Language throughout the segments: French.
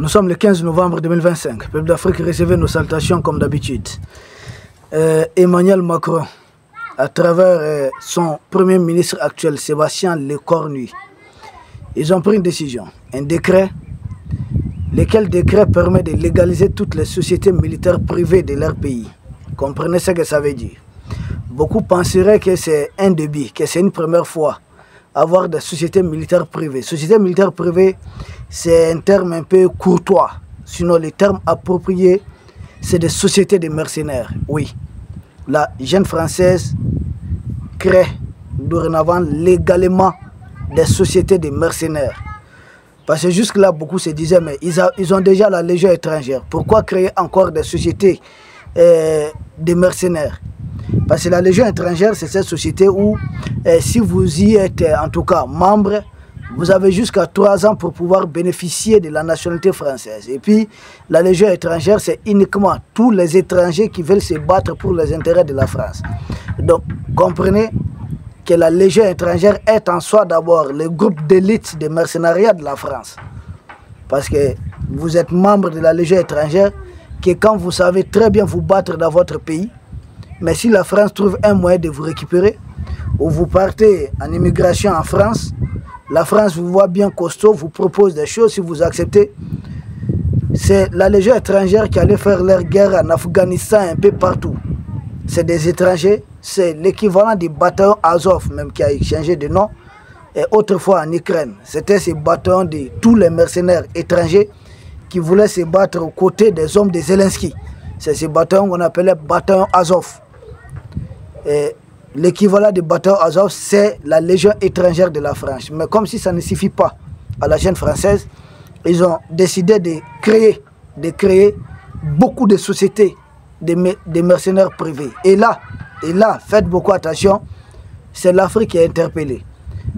Nous sommes le 15 novembre 2025. Peuple d'Afrique, recevez nos salutations comme d'habitude. Emmanuel Macron, à travers son premier ministre actuel, Sébastien Lecornu, ils ont pris une décision, un décret, lequel décret permet de légaliser toutes les sociétés militaires privées de leur pays. Comprenez ce que ça veut dire. Beaucoup penseraient que c'est un début, que c'est une première fois avoir des sociétés militaires privées. Sociétés militaires privées, c'est un terme un peu courtois. Sinon, les termes appropriés, c'est des sociétés de mercenaires. Oui, la jeune française crée dorénavant légalement des sociétés de mercenaires. Parce que jusque-là, beaucoup se disaient, mais ils ont déjà la Légion étrangère. Pourquoi créer encore des sociétés de mercenaires? Parce que la Légion étrangère, c'est cette société où, si vous y êtes en tout cas membre, vous avez jusqu'à 3 ans pour pouvoir bénéficier de la nationalité française. Et puis, la Légion étrangère, c'est uniquement tous les étrangers qui veulent se battre pour les intérêts de la France. Donc, comprenez que la Légion étrangère est en soi d'abord le groupe d'élite de mercenariat de la France. Parce que vous êtes membre de la Légion étrangère, que quand vous savez très bien vous battre dans votre pays, mais si la France trouve un moyen de vous récupérer, ou vous partez en immigration en France, la France vous voit bien costaud, vous propose des choses, si vous acceptez. C'est la Légion étrangère qui allait faire leur guerre en Afghanistan, un peu partout. C'est des étrangers, c'est l'équivalent du bataillon Azov, même qui a changé de nom, et autrefois en Ukraine. C'était ces bataillons de tous les mercenaires étrangers qui voulaient se battre aux côtés des hommes de Zelensky. C'est ces bataillons qu'on appelait bataillon Azov. L'équivalent du bataillon Azov, c'est la Légion étrangère de la France. Mais comme si ça ne suffit pas à la jeune française, ils ont décidé de créer beaucoup de sociétés de mercenaires privés. Et là, faites beaucoup attention, c'est l'Afrique qui est interpellée.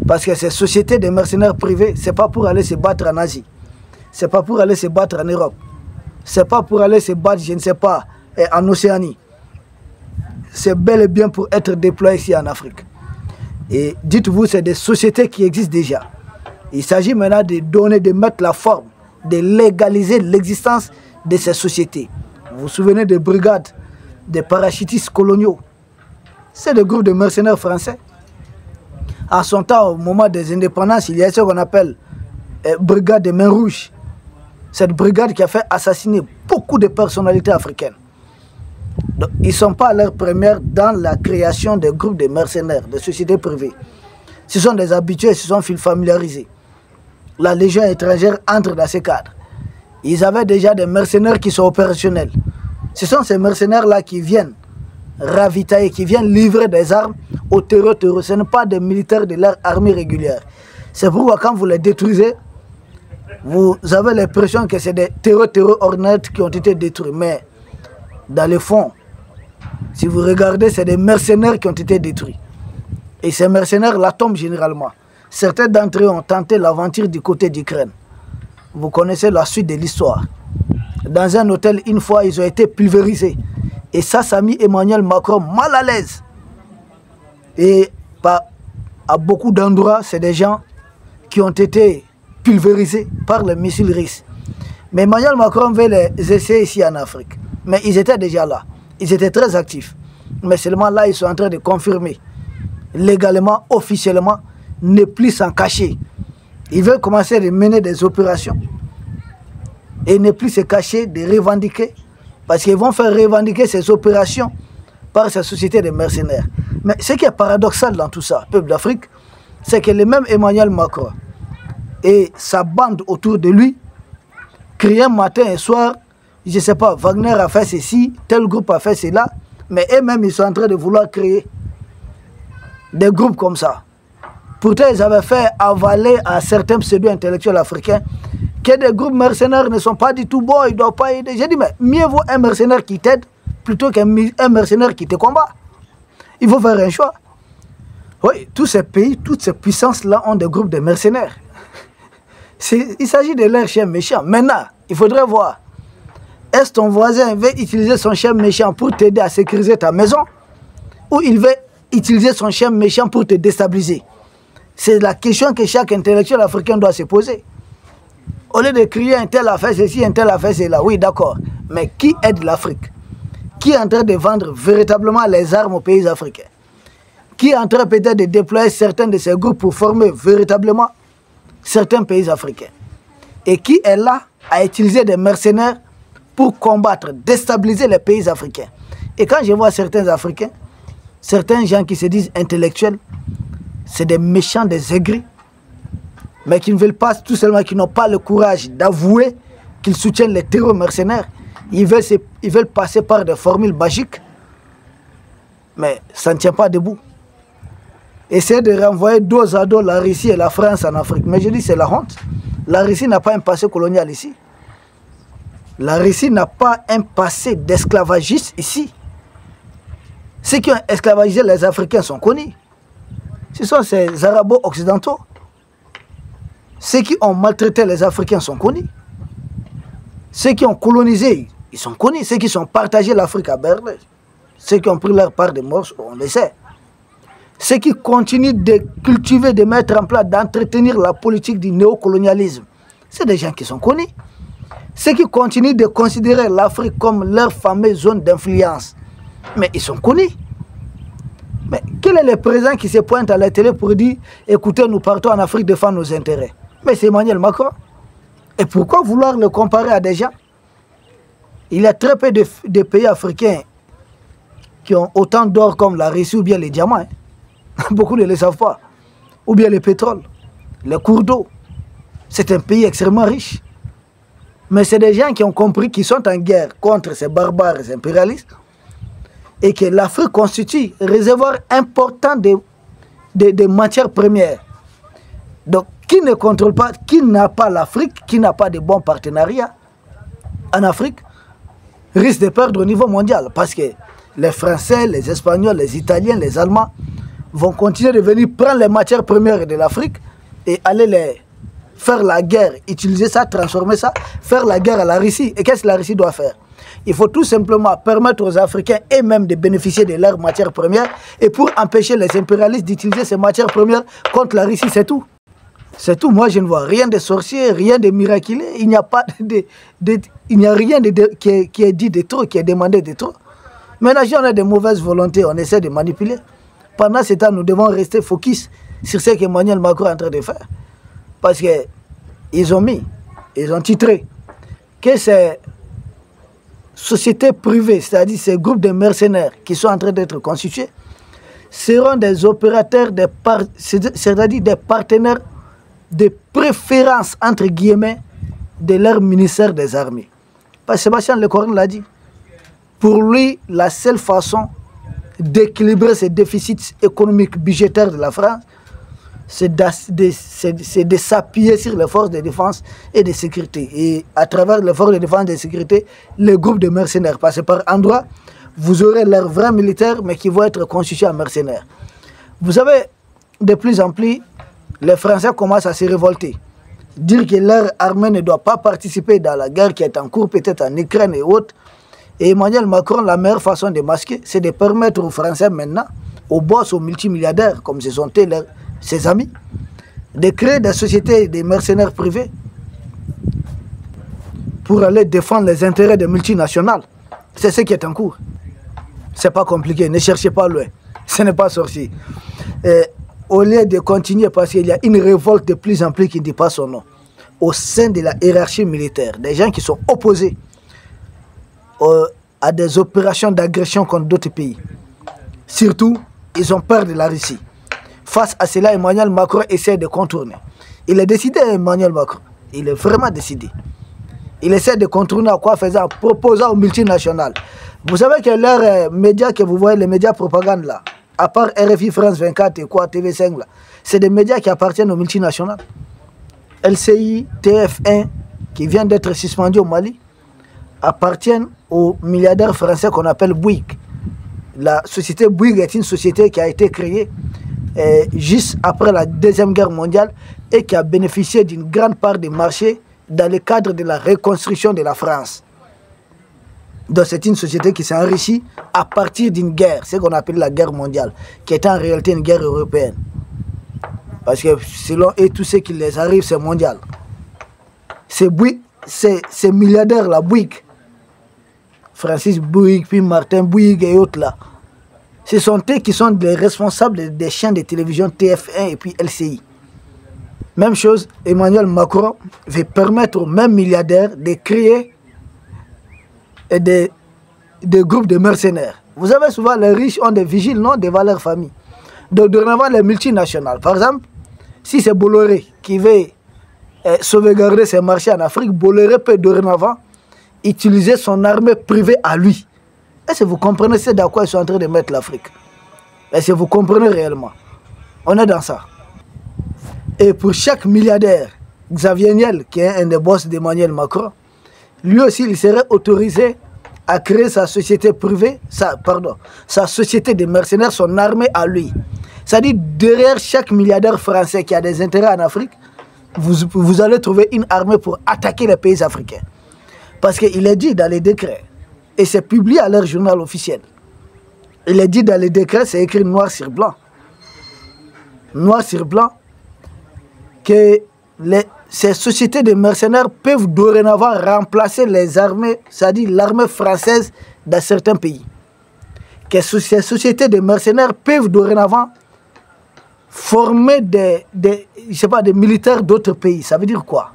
Parce que ces sociétés de mercenaires privés, ce n'est pas pour aller se battre en Asie. Ce n'est pas pour aller se battre en Europe. Ce n'est pas pour aller se battre, je ne sais pas, en Océanie. C'est bel et bien pour être déployé ici en Afrique. Et dites-vous, c'est des sociétés qui existent déjà. Il s'agit maintenant de donner, de mettre la forme, de légaliser l'existence de ces sociétés. Vous vous souvenez des brigades, des parachutistes coloniaux? C'est des groupes de mercenaires français. En son temps, au moment des indépendances, il y a ce qu'on appelle brigade des mains rouges. Cette brigade qui a fait assassiner beaucoup de personnalités africaines. Donc, ils ne sont pas à leur première dans la création des groupes de mercenaires, de sociétés privées. Ce sont des habitués, ce sont familiarisés. La Légion étrangère entre dans ces cadres. Ils avaient déjà des mercenaires qui sont opérationnels. Ce sont ces mercenaires-là qui viennent ravitailler, qui viennent livrer des armes aux terroristes. Ce ne sont pas des militaires de leur armée régulière. C'est pourquoi quand vous les détruisez, vous avez l'impression que c'est des terreurs honnêtes qui ont été détruits. Mais dans le fond, si vous regardez, c'est des mercenaires qui ont été détruits. Et ces mercenaires-là tombent généralement. Certains d'entre eux ont tenté l'aventure du côté d'Ukraine. Vous connaissez la suite de l'histoire. Dans un hôtel, une fois, ils ont été pulvérisés. Et ça a mis Emmanuel Macron mal à l'aise. Et à beaucoup d'endroits, c'est des gens qui ont été pulvérisés par les missiles russes. Mais Emmanuel Macron veut les essayer ici en Afrique. Mais ils étaient déjà là. Ils étaient très actifs. Mais seulement là, ils sont en train de confirmer légalement, officiellement, ne plus s'en cacher. Ils veulent commencer à mener des opérations. Et ne plus se cacher, de revendiquer. Parce qu'ils vont faire revendiquer ces opérations par ces sociétés de mercenaires. Mais ce qui est paradoxal dans tout ça, peuple d'Afrique, c'est que le même Emmanuel Macron et sa bande autour de lui crient matin et soir, je ne sais pas, Wagner a fait ceci, tel groupe a fait cela, mais eux-mêmes, ils sont en train de vouloir créer des groupes comme ça. Pourtant, ils avaient fait avaler à certains pseudo-intellectuels africains que des groupes mercenaires ne sont pas du tout bons, ils ne doivent pas aider. J'ai dit, mais mieux vaut un mercenaire qui t'aide plutôt qu'un mercenaire qui te combat. Il faut faire un choix. Oui, tous ces pays, toutes ces puissances-là ont des groupes de mercenaires. Il s'agit de leurs chiens méchants. Maintenant, il faudrait voir. Est-ce ton voisin veut utiliser son chien méchant pour t'aider à sécuriser ta maison? Ou il veut utiliser son chien méchant pour te déstabiliser? C'est la question que chaque intellectuel africain doit se poser. Au lieu de crier un tel a fait ceci, un tel a fait cela, oui d'accord. Mais qui aide l'Afrique? Qui est en train de vendre véritablement les armes aux pays africains? Qui est en train peut-être de déployer certains de ces groupes pour former véritablement certains pays africains? Et qui est là à utiliser des mercenaires pour combattre, déstabiliser les pays africains? Et quand je vois certains Africains, certains gens qui se disent intellectuels, c'est des méchants, des aigris, mais qui ne veulent pas, tout simplement, qui n'ont pas le courage d'avouer qu'ils soutiennent les terroristes mercenaires. Ils veulent passer par des formules magiques, mais ça ne tient pas debout. Essayer de renvoyer dos à dos la Russie et la France en Afrique. Mais je dis c'est la honte. La Russie n'a pas un passé colonial ici. La Russie n'a pas un passé d'esclavagiste ici. Ceux qui ont esclavagisé les Africains sont connus. Ce sont ces Arabo-occidentaux. Ceux qui ont maltraité les Africains sont connus. Ceux qui ont colonisé, ils sont connus. Ceux qui ont partagé l'Afrique à Berlin. Ceux qui ont pris leur part de morceaux, on le sait. Ceux qui continuent de cultiver, de mettre en place, d'entretenir la politique du néocolonialisme, c'est des gens qui sont connus. Ceux qui continuent de considérer l'Afrique comme leur fameuse zone d'influence, mais ils sont connus. Mais quel est le président qui se pointe à la télé pour dire « Écoutez, nous partons en Afrique défendre nos intérêts ». Mais c'est Emmanuel Macron. Et pourquoi vouloir le comparer à des gens? Il y a très peu de pays africains qui ont autant d'or comme la Russie ou bien les diamants. Hein. Beaucoup ne le savent pas. Ou bien le pétrole, les cours d'eau. C'est un pays extrêmement riche. Mais c'est des gens qui ont compris qu'ils sont en guerre contre ces barbares impérialistes et que l'Afrique constitue un réservoir important de matières premières. Donc, qui ne contrôle pas, qui n'a pas l'Afrique, qui n'a pas de bons partenariats en Afrique, risque de perdre au niveau mondial. Parce que les Français, les Espagnols, les Italiens, les Allemands vont continuer de venir prendre les matières premières de l'Afrique et aller les faire la guerre, utiliser ça, transformer ça, faire la guerre à la Russie. Et qu'est-ce que la Russie doit faire? Il faut tout simplement permettre aux Africains eux-mêmes de bénéficier de leurs matières premières et pour empêcher les impérialistes d'utiliser ces matières premières contre la Russie, c'est tout. C'est tout. Moi, je ne vois rien de sorcier, rien de miraculeux. Il n'y a pas il n'y a rien qui est dit de trop, qui est demandé de trop. Maintenant, si on a de mauvaises volontés, on essaie de manipuler. Pendant ce temps, nous devons rester focus sur ce qu'Emmanuel Macron est en train de faire. Parce qu'ils ont titré que ces sociétés privées, c'est-à-dire ces groupes de mercenaires qui sont en train d'être constitués, seront des opérateurs, c'est-à-dire des partenaires de préférence, entre guillemets, de leur ministère des Armées. Parce que Sébastien Lecornu l'a dit. Pour lui, la seule façon d'équilibrer ces déficits économiques budgétaires de la France, c'est de s'appuyer sur les forces de défense et de sécurité. Et à travers les forces de défense et de sécurité, les groupes de mercenaires. Parce que par endroit, vous aurez leurs vrais militaires, mais qui vont être constitués en mercenaires. Vous savez, de plus en plus, les Français commencent à se révolter. Dire que leur armée ne doit pas participer dans la guerre qui est en cours, peut-être en Ukraine et autres. Et Emmanuel Macron, la meilleure façon de masquer, c'est de permettre aux Français maintenant, aux boss, aux multimilliardaires, comme ce sont ses amis, de créer des sociétés de mercenaires privés pour aller défendre les intérêts des multinationales. C'est ce qui est en cours. C'est pas compliqué, ne cherchez pas loin. Ce n'est pas sorcier. Au lieu de continuer, parce qu'il y a une révolte de plus en plus qui ne dit pas son nom, au sein de la hiérarchie militaire, des gens qui sont opposés à des opérations d'agression contre d'autres pays. Surtout, ils ont peur de la Russie. Face à cela, Emmanuel Macron essaie de contourner. Il est décidé, Emmanuel Macron. Il est vraiment décidé. Il essaie de contourner à quoi faisant, proposant aux multinationales. Vous savez que leurs médias que vous voyez, les médias propagande là, à part RFI, France 24 et quoi, TV5 là, c'est des médias qui appartiennent aux multinationales. LCI, TF1, qui vient d'être suspendu au Mali, appartiennent aux milliardaires français qu'on appelle Bouygues. La société Bouygues est une société qui a été créée juste après la Deuxième Guerre mondiale et qui a bénéficié d'une grande part des marchés dans le cadre de la reconstruction de la France. Donc c'est une société qui s'est enrichie à partir d'une guerre, ce qu'on appelle la guerre mondiale, qui est en réalité une guerre européenne. Parce que selon eux, tout ce qui les arrive, c'est mondial. ces milliardaires-là, Bouygues, Francis Bouygues, puis Martin Bouygues et autres là, ce sont eux qui sont les responsables des chaînes de télévision TF1 et puis LCI. Même chose, Emmanuel Macron veut permettre aux mêmes milliardaires de créer des groupes de mercenaires. Vous savez, souvent les riches ont des vigiles, non, des valeurs familles. Donc, dorénavant, les multinationales, par exemple, si c'est Bolloré qui veut sauvegarder ses marchés en Afrique, Bolloré peut dorénavant utiliser son armée privée à lui. Est-ce que vous comprenez c'est dans quoi ils sont en train de mettre l'Afrique? Est-ce que vous comprenez réellement? On est dans ça. Et pour chaque milliardaire, Xavier Niel, qui est un des boss d'Emmanuel Macron, lui aussi, il serait autorisé à créer sa société privée, sa société de mercenaires, son armée à lui. C'est-à-dire, derrière chaque milliardaire français qui a des intérêts en Afrique, vous allez trouver une armée pour attaquer les pays africains. Parce qu'il est dit dans les décrets, et c'est publié à leur journal officiel, il est dit dans les décrets, c'est écrit noir sur blanc, que ces sociétés de mercenaires peuvent dorénavant remplacer les armées, c'est-à-dire l'armée française dans certains pays. Que ces sociétés de mercenaires peuvent dorénavant former des militaires d'autres pays. Ça veut dire quoi?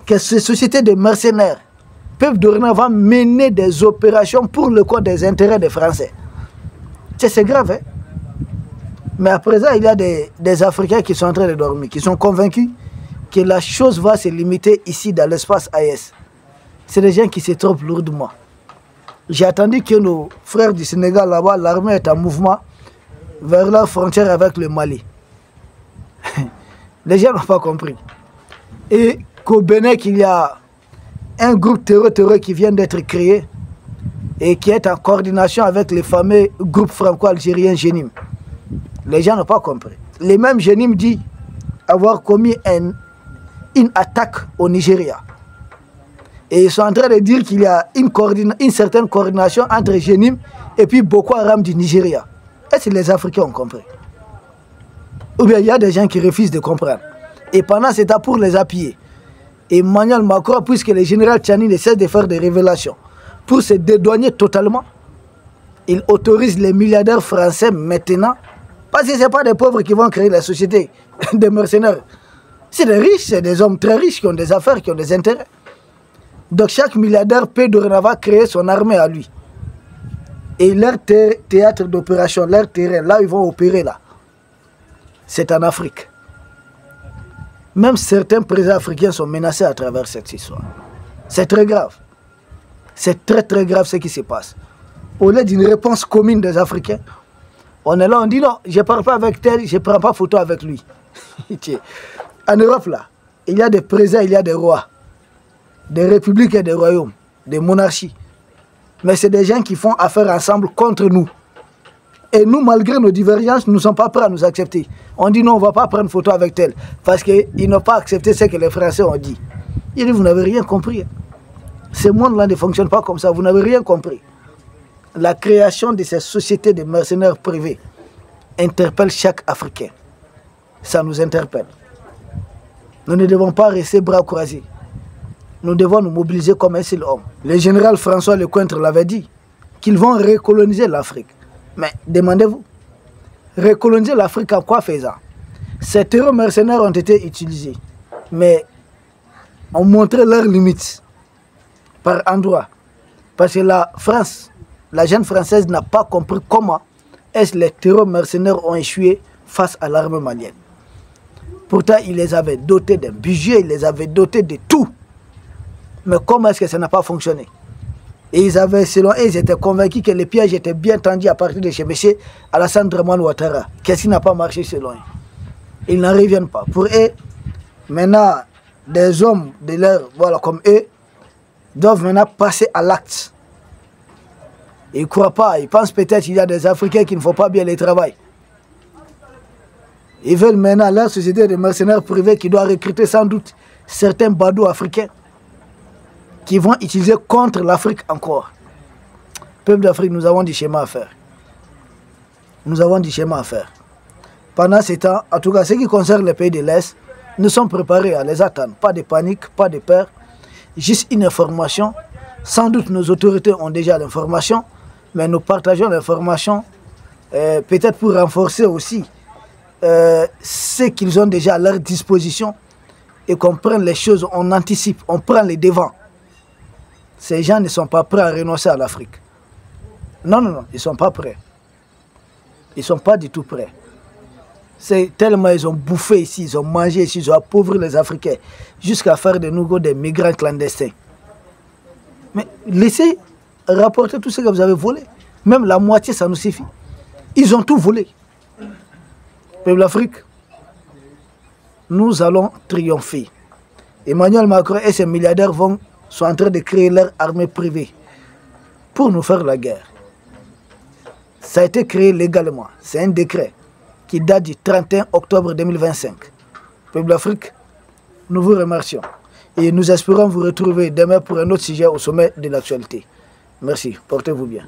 Que ces sociétés de mercenaires peuvent dorénavant mener des opérations pour le compte des intérêts des Français. C'est grave, hein? Mais à présent, il y a des Africains qui sont en train de dormir, qui sont convaincus que la chose va se limiter ici dans l'espace AES. C'est des gens qui se trompent lourdement. J'ai attendu que nos frères du Sénégal là-bas, l'armée est en mouvement vers la frontière avec le Mali. Les gens n'ont pas compris. Et qu'au Bénin, qu'il y a un groupe terroriste qui vient d'être créé et qui est en coordination avec les fameux groupes franco-algériens Génim. Les gens n'ont pas compris. Les mêmes Génim disent avoir commis une attaque au Nigeria. Et ils sont en train de dire qu'il y a une certaine coordination entre Génim et puis Boko Haram du Nigeria. Est-ce que les Africains ont compris? Ou bien il y a des gens qui refusent de comprendre. Et pendant ce temps, pour les appuyer, Emmanuel Macron, puisque le général Tchani ne cesse de faire des révélations, pour se dédouaner totalement, il autorise les milliardaires français maintenant, parce que ce n'est pas des pauvres qui vont créer la société des mercenaires. C'est des riches, c'est des hommes très riches qui ont des affaires, qui ont des intérêts. Donc chaque milliardaire peut dorénavant créer son armée à lui. Et leur théâtre d'opération, leur terrain, là où ils vont opérer, là, c'est en Afrique. Même certains présidents africains sont menacés à travers cette histoire. C'est très grave. C'est très très grave ce qui se passe. Au lieu d'une réponse commune des Africains, on est là, on dit non, je ne parle pas avec tel, je ne prends pas photo avec lui. En Europe, là, il y a des présidents, il y a des rois, des républiques et des royaumes, des monarchies. Mais c'est des gens qui font affaire ensemble contre nous. Et nous, malgré nos divergences, nous ne sommes pas prêts à nous accepter. On dit non, on ne va pas prendre photo avec tel, parce qu'ils n'ont pas accepté ce que les Français ont dit. Il dit, vous n'avez rien compris. Ce monde-là ne fonctionne pas comme ça, vous n'avez rien compris. La création de ces sociétés de mercenaires privés interpelle chaque Africain. Ça nous interpelle. Nous ne devons pas rester bras croisés. Nous devons nous mobiliser comme un seul homme. Le général François Lecointre l'avait dit, qu'ils vont recoloniser l'Afrique. Mais demandez-vous, recoloniser l'Afrique en quoi faisant? Ces terreurs mercenaires ont été utilisés, mais ont montré leurs limites par endroits. Parce que la France, la jeune française n'a pas compris comment est-ce les terreurs mercenaires ont échoué face à l'armée malienne. Pourtant, ils les avaient dotés d'un budget, ils les avaient dotés de tout. Mais comment est-ce que ça n'a pas fonctionné? Et ils avaient, selon eux, ils étaient convaincus que les pièges étaient bien tendus à partir de chez M. Alassane Draman Ouattara. Qu'est-ce qui n'a pas marché selon eux? Ils n'en reviennent pas. Pour eux, maintenant, des hommes de leur, voilà, comme eux, doivent maintenant passer à l'acte. Ils ne croient pas, ils pensent peut-être qu'il y a des Africains qui ne font pas bien le travail. Ils veulent maintenant leur société de mercenaires privés qui doit recruter sans doute certains badauds africains qui vont utiliser contre l'Afrique encore. Peuple d'Afrique, nous avons du schéma à faire. Nous avons du schéma à faire. Pendant ce temps, en tout cas, ce qui concerne les pays de l'Est, Nous sommes préparés à les attendre. Pas de panique, pas de peur. Juste une information. Sans doute nos autorités ont déjà l'information, mais nous partageons l'information peut-être pour renforcer aussi ce qu'ils ont déjà à leur disposition et qu'on prenne les choses, on anticipe, on prend les devants. Ces gens ne sont pas prêts à renoncer à l'Afrique. Non, non, non, ils ne sont pas prêts. Ils ne sont pas du tout prêts. C'est tellement ils ont bouffé ici, ils ont mangé ici, ils ont appauvri les Africains, jusqu'à faire de nous des migrants clandestins. Mais laissez rapporter tout ce que vous avez volé. Même la moitié, ça nous suffit. Ils ont tout volé. Peuple d'Afrique, nous allons triompher. Emmanuel Macron et ses milliardaires sont en train de créer leur armée privée pour nous faire la guerre. Ça a été créé légalement. C'est un décret qui date du 31 octobre 2025. Peuple d'Afrique, nous vous remercions. Et nous espérons vous retrouver demain pour un autre sujet au sommet de l'actualité. Merci, portez-vous bien.